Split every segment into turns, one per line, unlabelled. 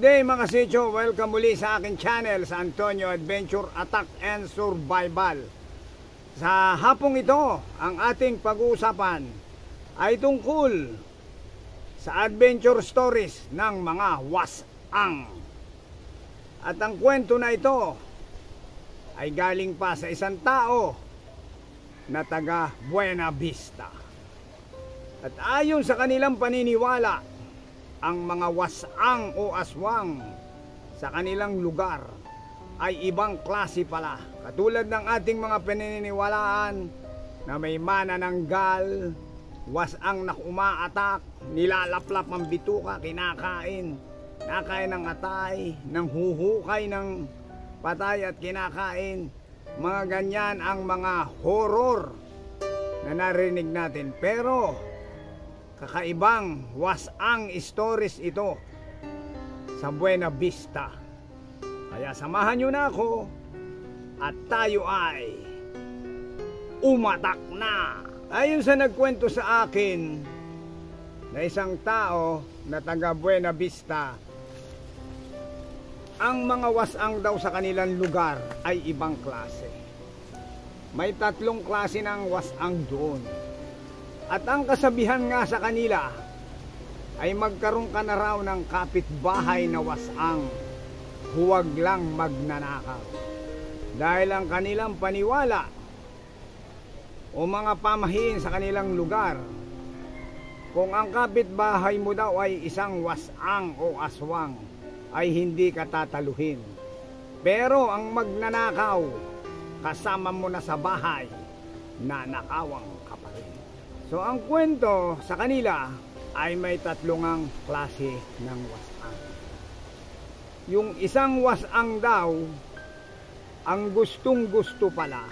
day mga sityo, welcome muli sa aking channel sa Antonio Adventure Attack and Survival. Sa hapong ito, ang ating pag-uusapan ay tungkol sa adventure stories ng mga wasang. At ang kwento na ito ay galing pa sa isang tao na taga Buena Vista. At ayon sa kanilang paniniwala, ang mga wasang o aswang sa kanilang lugar ay ibang klase pala. Katulad ng ating mga paniniwalaan na may manananggal, wasang na umaatak, nilalaplap ang bituka, kinakain, nakain ng atay, nang huhukay ng patay at kinakain. Mga ganyan ang mga horror na narinig natin. Pero kakaibang wasang stories ito sa Buena Vista. Kaya samahan nyo na ako at tayo ay umatak na. Ayon sa nagkwento sa akin na isang tao na taga Buena Vista, ang mga wasang daw sa kanilang lugar ay ibang klase. May 3 klase ng wasang doon. At ang kasabihan nga sa kanila ay magkaroon ka na raw ng kapitbahay na wasang, huwag lang magnanakaw. Dahil ang kanilang paniwala o mga pamahiin sa kanilang lugar, kung ang kapitbahay mo daw ay isang wasang o aswang, ay hindi ka tataluhin. Pero ang magnanakaw, kasama mo na sa bahay, nanakawang ka pa rin. So ang kwento sa kanila ay may 3 ngang klase ng wasang. Yung isang wasang daw, ang gustong gusto pala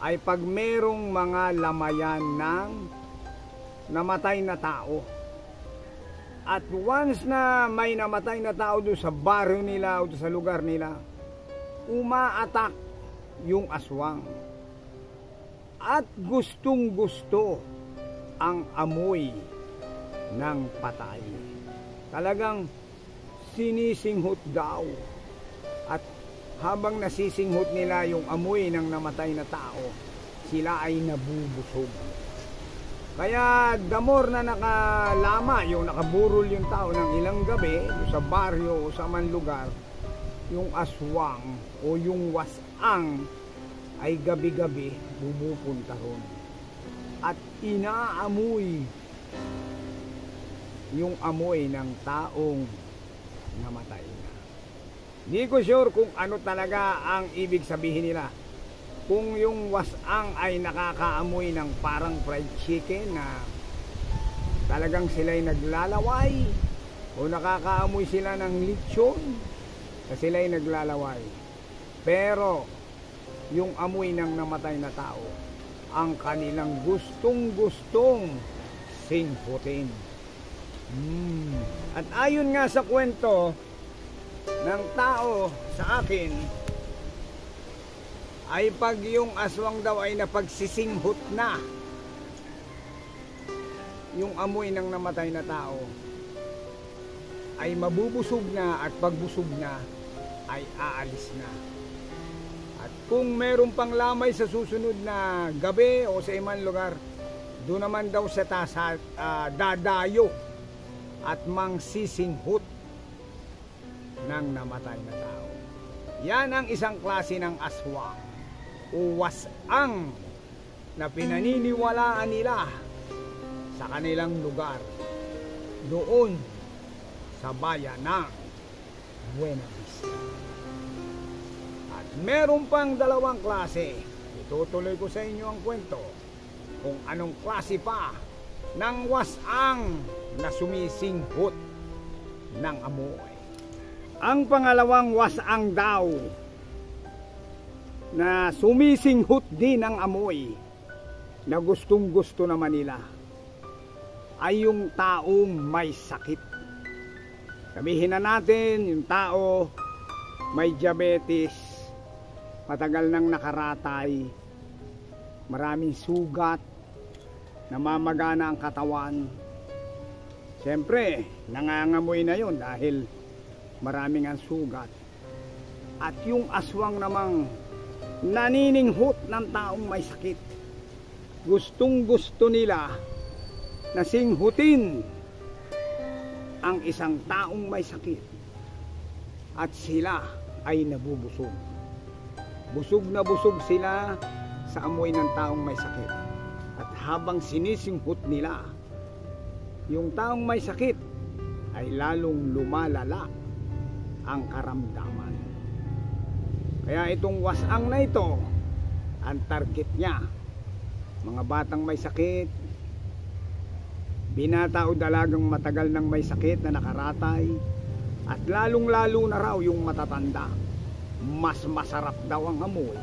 ay pag merong mga lamayan ng namatay na tao. At once na may namatay na tao doon sa baryo nila o sa lugar nila, umaatak yung aswang. At gustong gusto ang amoy ng patay. Talagang sinisinghot daw. At habang nasisinghot nila yung amoy ng namatay na tao, sila ay nabubusog. Kaya the more na nakalama, yung nakaburol yung tao ng ilang gabi sa baryo o sa man lugar, yung aswang o yung wasang ay gabi-gabi bumupunta ron at inaamoy yung amoy ng taong namatay na. Hindi ko sure kung ano talaga ang ibig sabihin nila. Kung yung wasang ay nakakaamoy ng parang fried chicken na talagang sila'y naglalaway, o nakakaamoy sila ng lechon na sila'y naglalaway. Pero yung amoy ng namatay na tao ang kanilang gustong-gustong singhutin. At ayon nga sa kwento ng tao sa akin, ay pag yung aswang daw ay napagsisinghot na yung amoy ng namatay na tao, ay mabubusog na, at pagbusog na ay aalis na. At kung meron pang lamay sa susunod na gabi o sa ibang lugar, doon naman daw sa dadayo at mangsisinghot ng namatay na tao. Yan ang isang klase ng aswang o wasang na pinaniniwalaan nila sa kanilang lugar doon sa bayan ng Buena Vista. At meron pang 2 klase. Itutuloy ko sa inyo ang kwento kung anong klase pa ng wasang na sumisinghot ng amoy. Ang pangalawang wasang daw na sumisinghot din ng amoy na gustong gusto naman nila ay yung taong may sakit. Sabihin na natin yung tao may diabetes, matagal nang nakaratay, maraming sugat, namamagana ang katawan. Siyempre, nangangamoy na yun dahil maraming ang sugat. At yung aswang namang nanininghot ng taong may sakit. Gustong gusto nila na singhutin ang isang taong may sakit. At sila ay nabubusog. Busog na busog sila sa amoy ng taong may sakit. At habang sinisinghot nila yung taong may sakit, ay lalong lumalala ang karamdaman. Kaya itong wasang na ito, ang target niya, mga batang may sakit, binata o dalagang matagal ng may sakit na nakaratay, at lalong lalo na raw yung matatanda. Mas masarap daw ang amoy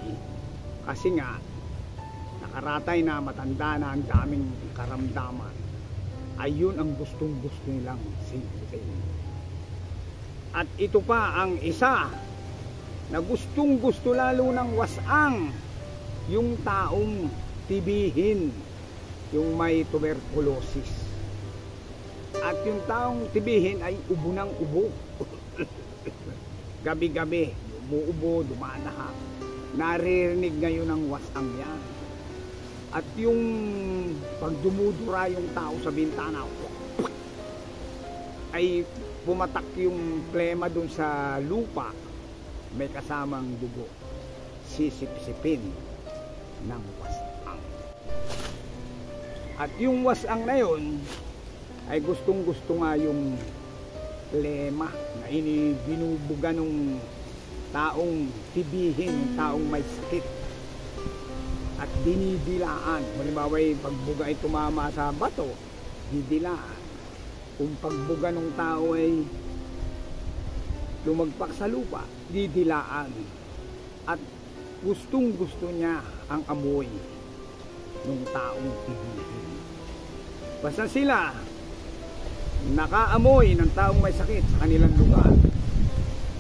kasi nga nakaratay na, matanda na, ang daming karamdaman. Ayun ang gustong gusto nilang singhutin. At ito pa ang isa na gustong gusto lalo ng wasang, yung taong tibihin, yung may tuberculosis. At yung taong tibihin ay ubo ng ubo. Gabi-gabi umuubo, dumadahak. Naririnig ngayon ang wasang yan. At yung pag dumudura yung tao sa bintana, ay pumatak yung plema dun sa lupa, may kasamang dugo, sisip-sipin ng wasang. At yung wasang na yun ay gustong gusto nga yung plema na binubuga ng taong tibihin, taong may sakit, at dinidilaan. Halimbawa, pagbuga ay tumama sa bato, didilaan. Kung pagbuga ng tao ay lumagpak sa lupa, didilaan. At gustong gusto niya ang amoy ng taong tibihin. Basta sila nakaamoy ng taong may sakit sa kanilang lugar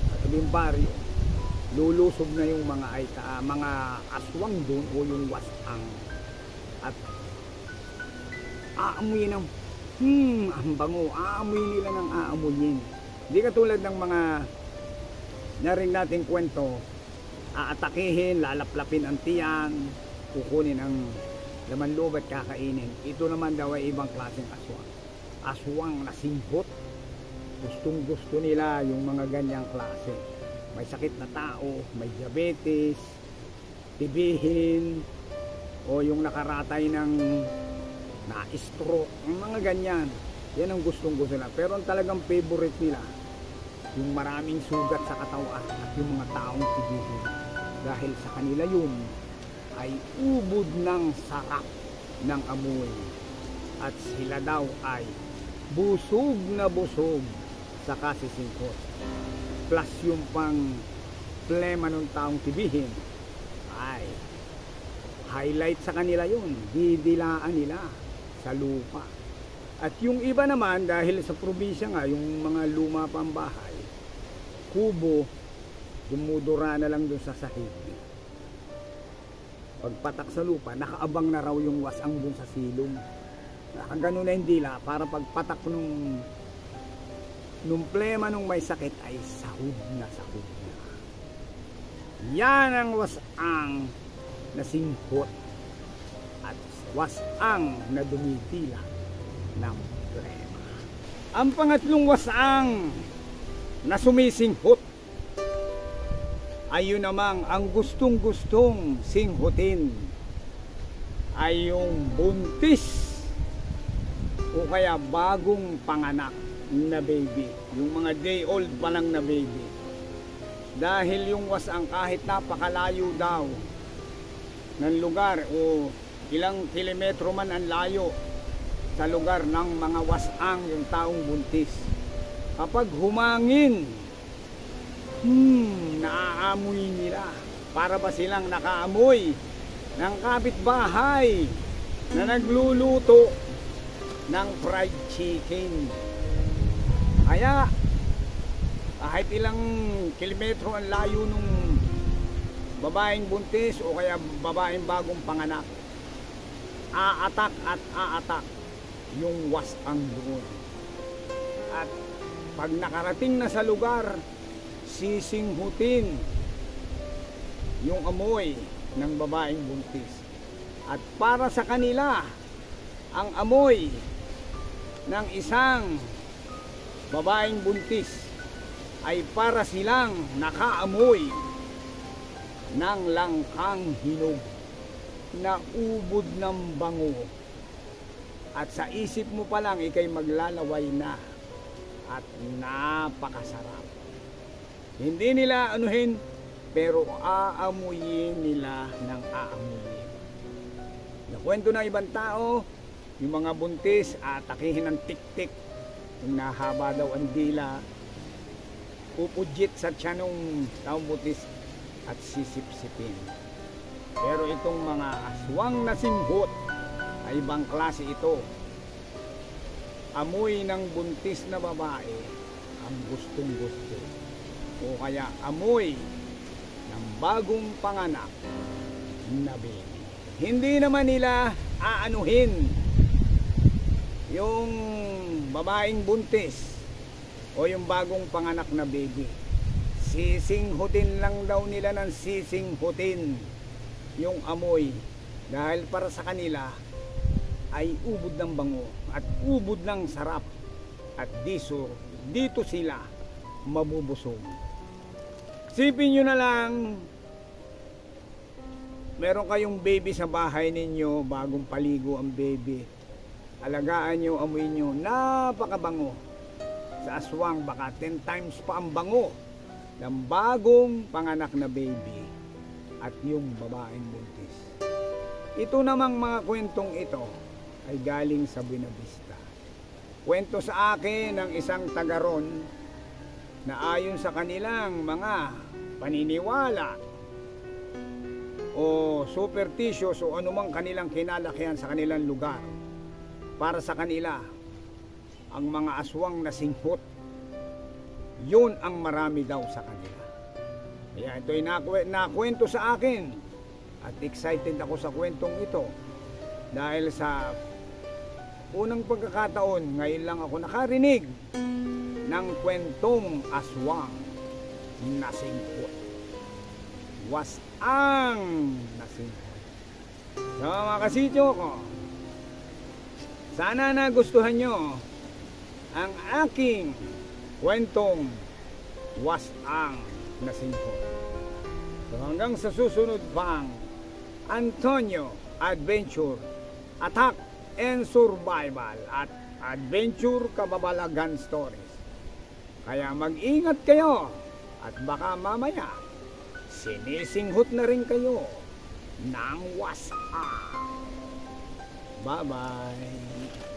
at yung baryo, lulusob na yung mga aswang doon o yung wasang, at aamuyin ng ang bango, aamuyin nila ng aamuyin. Hindi katulad ng mga narinig nating kwento, aatakihin, lalaplapin ang tiyan, kukunin ang laman loob at kakainin. Ito naman daw ay ibang klaseng aswang. Aswang na singhot. Gustong gusto nila yung mga ganyang klase. May sakit na tao, may diabetes, tibihin, o yung nakaratay ng na-stroke, mga ganyan. Yan ang gustong gusto nila. Pero ang talagang favorite nila, yung maraming sugat sa katawan at yung mga taong tibihin. Dahil sa kanila yun ay ubod ng sarap ng amoy. At sila daw ay busog na busog sa kasisingkot. Plus yung pang plema ng taong tibihin ay highlight sa kanila yun. Didilaan nila sa lupa. At yung iba naman, dahil sa probinsya nga, yung mga luma pang bahay, kubo, dumudura na lang dun sa sahig. Pagpatak sa lupa, nakaabang na raw yung wasang dun sa silong. Nakagano na yung dila para pagpatak nung plema nung may sakit ay sahod na sahod na. Yan ang wasang na singkot at wasang na dumitila ng plema. Ang pangatlong wasang na sumisinghot ay yun namang ang gustong-gustong singhutin ay yung buntis o kaya bagong panganak na baby, yung mga day old pa lang na baby. Dahil yung wasang kahit napakalayo daw ng lugar o ilang kilometro man ang layo sa lugar ng mga wasang yung taong buntis, kapag humangin, naaamoy nila. Para ba silang nakaamoy ng kapitbahay na nagluluto ng fried chicken. Kaya kahit ilang kilometro ang layo nung babaeng buntis o kaya babaeng bagong panganak, aatak at aatak yung wasang doon. At Pag nakarating na sa lugar, sisinghutin yung amoy ng babaeng buntis. At para sa kanila, ang amoy ng isang babaeng buntis ay para silang nakaamoy ng langkang hinog na ubod ng bango. At sa isip mo pa lang, ikay maglalaway na at napakasarap. Hindi nila anuhin, pero aamuyin nila ng aamuyin. Nakwento ng ibang tao, yung mga buntis, atakihin ng tik-tik. Yung nahaba daw ang dila, pupudjit sa tiyanong taong buntis at sisip-sipin. Pero itong mga aswang na singhot ay ibang klase ito. Amoy ng buntis na babae ang gustong gusto. O kaya amoy ng bagong panganak na baby. Hindi naman nila aanuhin yung babaeng buntis o yung bagong panganak na baby. Sisinghutin lang daw nila ng sisinghutin yung amoy. Dahil para sa kanila ay ubod ng bango at ubod ng sarap. At dito sila mabubusog. Sipin nyo na lang, meron kayong baby sa bahay ninyo, bagong paligo ang baby. Alagaan nyo, amoy nyo, napakabango. Sa aswang, baka 10 times pa ang bango ng bagong panganak na baby at yung babaeng buntis. Ito namang mga kwentong ito ay galing sa Buena Vista. Kwento sa akin ng isang taga-ron na ayon sa kanilang mga paniniwala o superstitious o anumang kanilang kinalakihan sa kanilang lugar, para sa kanila ang mga aswang na singhot, yun ang marami daw sa kanila. Kaya ito'y nakwento sa akin at excited ako sa kwentong ito dahil sa unang pagkakataon ngayon lang ako nakarinig ng kwentong aswang na singhot. Wasang na singhot. So mga kasityo ko, sana nagustuhan nyo ang aking kwentong wasang na singhot. So hanggang sa susunod pang Antonio Adventure, Attack and Survival at Adventure Kababalagan Stories. Kaya mag-ingat kayo at baka mamaya sinisinghot na rin kayo ng wasang. Bye-bye.